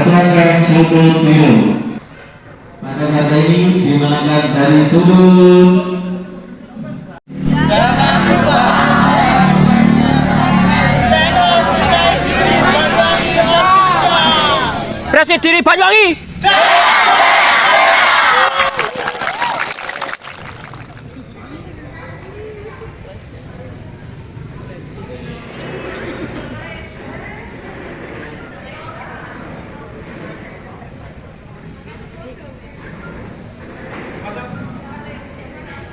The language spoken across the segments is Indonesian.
Cadangan sudut biru. Pada kata ini dimenangkan dari sudut. Jangan lupa Presiden Banyuwangi.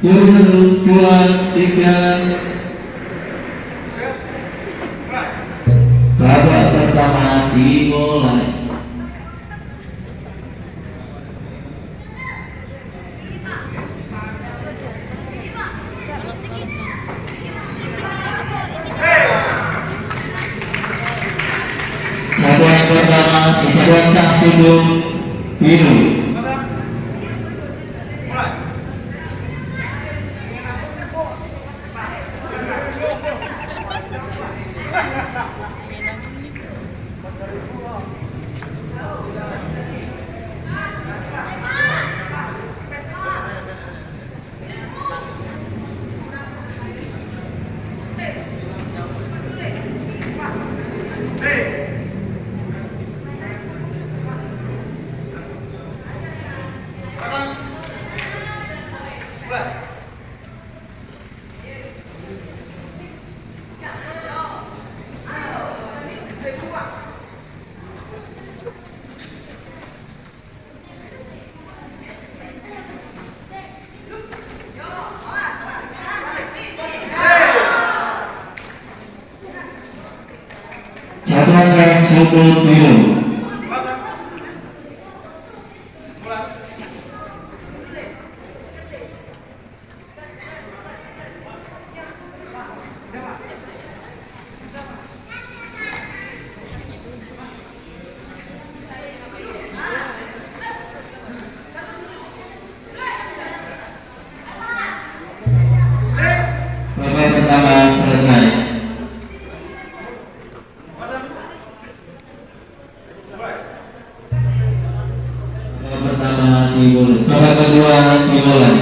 Jurusan 2, 3. Babak pertama dimulai. Cadangan pertama dicatat sang sudut biru. Cadangan sudut biru. Babak pertama selesai. Babak pertama dimulai. Babak kedua dimulai.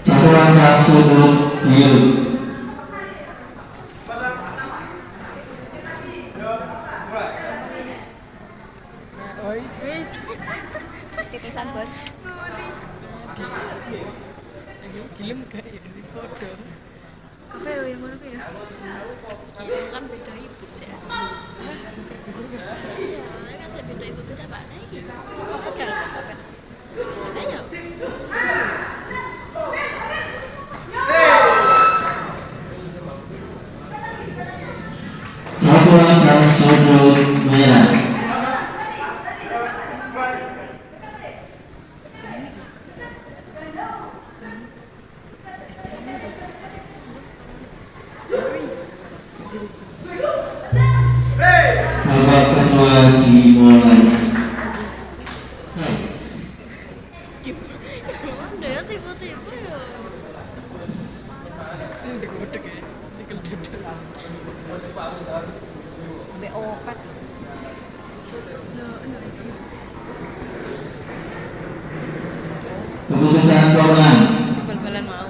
Cadangan sudut biru. Titisan bos. Gilem gak ya di foto. Apa ya yang mana ya? Gilem kan beda ibu sih. Iya, kan saya beda ibu kita pak lagi. Apa segala apa? Ayo. Cadangan sudut merah. Babak kedua dimulai. Gimana ya tiba-tiba ya? Be opat. Keputusan korban. Bal-balan mau.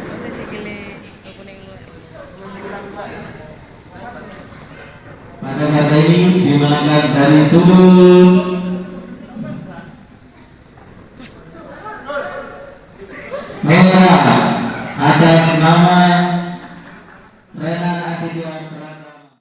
Terus sikile kuning lu. Pada kata ini dimenangkan dari sudut merah atas nama